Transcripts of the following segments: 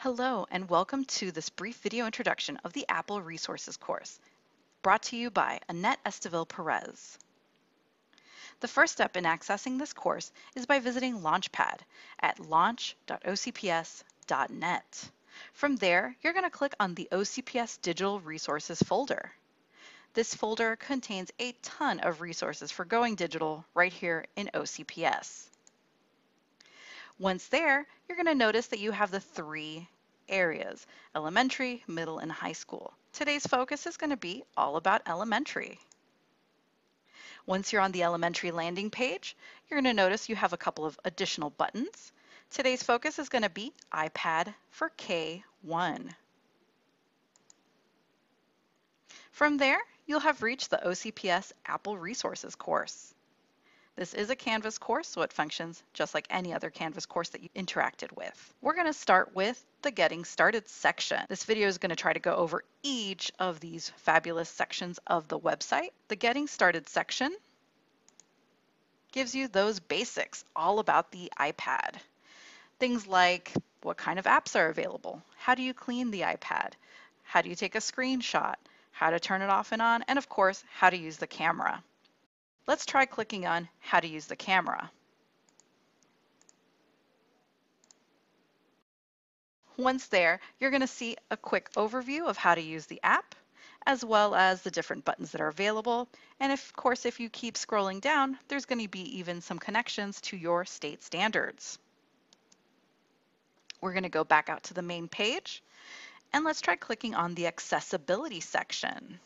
Hello and welcome to this brief video introduction of the Apple Resources course, brought to you by Annette Esteville Perez. The first step in accessing this course is by visiting Launchpad at launch.ocps.net. From there, you're going to click on the OCPS Digital Resources folder. This folder contains a ton of resources for going digital right here in OCPS. Once there, you're going to notice that you have the three areas: elementary, middle, and high school. Today's focus is going to be all about elementary. Once you're on the elementary landing page, you're going to notice you have a couple of additional buttons. Today's focus is going to be iPad for K1. From there, you'll have reached the OCPS Apple Resources course. This is a Canvas course, so it functions just like any other Canvas course that you interacted with. We're going to start with the Getting Started section. This video is going to try to go over each of these fabulous sections of the website. The Getting Started section gives you those basics all about the iPad. Things like what kind of apps are available, how do you clean the iPad, how do you take a screenshot, how to turn it off and on, and of course, how to use the camera. Let's try clicking on how to use the camera. Once there, you're going to see a quick overview of how to use the app, as well as the different buttons that are available. And of course, if you keep scrolling down, there's going to be even some connections to your state standards. We're going to go back out to the main page, and let's try clicking on the accessibility section.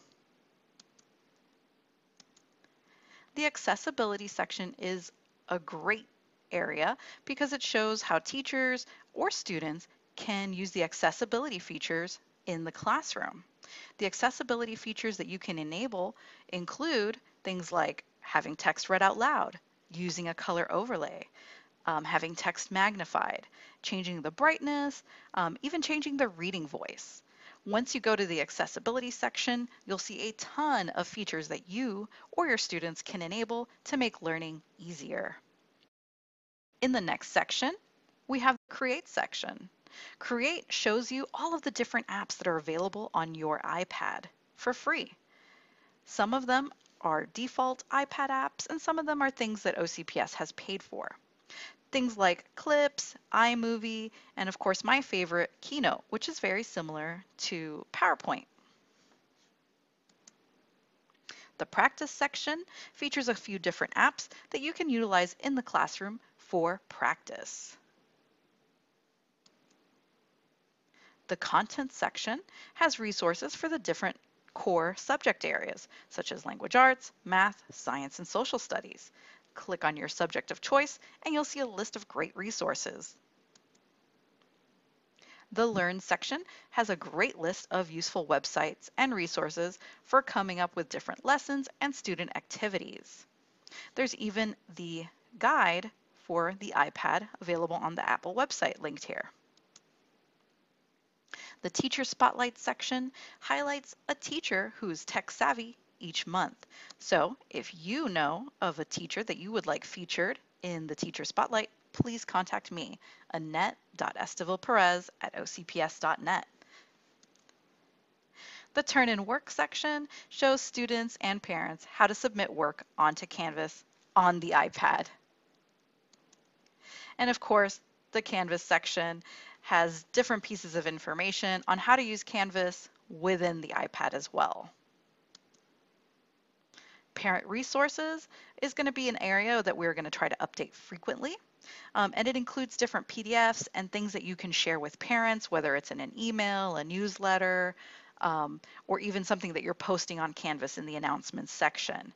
The accessibility section is a great area because it shows how teachers or students can use the accessibility features in the classroom. The accessibility features that you can enable include things like having text read out loud, using a color overlay, having text magnified, changing the brightness, even changing the reading voice. Once you go to the accessibility section, you'll see a ton of features that you or your students can enable to make learning easier. In the next section, we have the Create section. Create shows you all of the different apps that are available on your iPad for free. Some of them are default iPad apps, and some of them are things that OCPS has paid for. Things like Clips, iMovie, and of course my favorite, Keynote, which is very similar to PowerPoint. The Practice section features a few different apps that you can utilize in the classroom for practice. The Content section has resources for the different core subject areas, such as language arts, math, science, and social studies. Click on your subject of choice and you'll see a list of great resources. The Learn section has a great list of useful websites and resources for coming up with different lessons and student activities. There's even the guide for the iPad available on the Apple website linked here. The Teacher Spotlight section highlights a teacher who's tech savvy each month. So if you know of a teacher that you would like featured in the Teacher Spotlight, please contact me, annette.estevilleperez@ocps.net. The Turn in Work section shows students and parents how to submit work onto Canvas on the iPad. And of course, the Canvas section has different pieces of information on how to use Canvas within the iPad as well. Parent resources is going to be an area that we're going to try to update frequently. And it includes different PDFs and things that you can share with parents, whether it's in an email, a newsletter, or even something that you're posting on Canvas in the announcements section.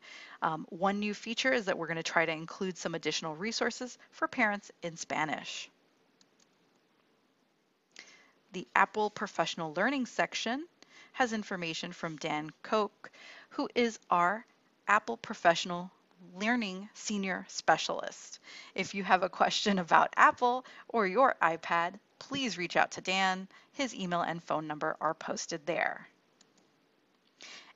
One new feature is that we're going to try to include some additional resources for parents in Spanish. The Apple Professional Learning section has information from Dan Koch, who is our Apple Professional Learning Senior Specialist. If you have a question about Apple or your iPad, please reach out to Dan. His email and phone number are posted there.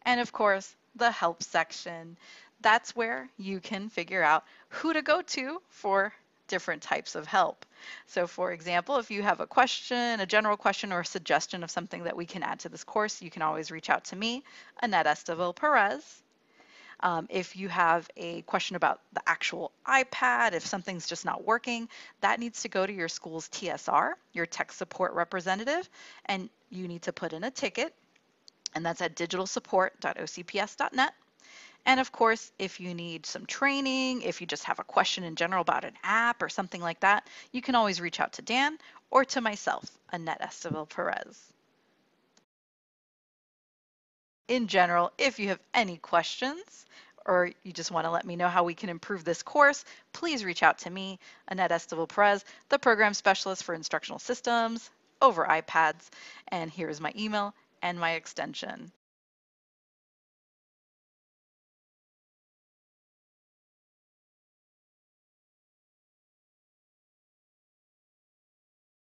And of course, the Help section. That's where you can figure out who to go to for different types of help. So for example, if you have a question, a general question or a suggestion of something that we can add to this course, you can always reach out to me, Annette Esteville Perez. If you have a question about the actual iPad, if something's just not working, that needs to go to your school's TSR, your tech support representative, and you need to put in a ticket, and that's at digitalsupport.ocps.net. And of course, if you need some training, if you just have a question in general about an app or something like that, you can always reach out to Dan or to myself, Annette Esteville Perez. In general, if you have any questions or you just want to let me know how we can improve this course, please reach out to me, Annette Esteville Perez, the Program Specialist for Instructional Systems over iPads. And here's my email and my extension.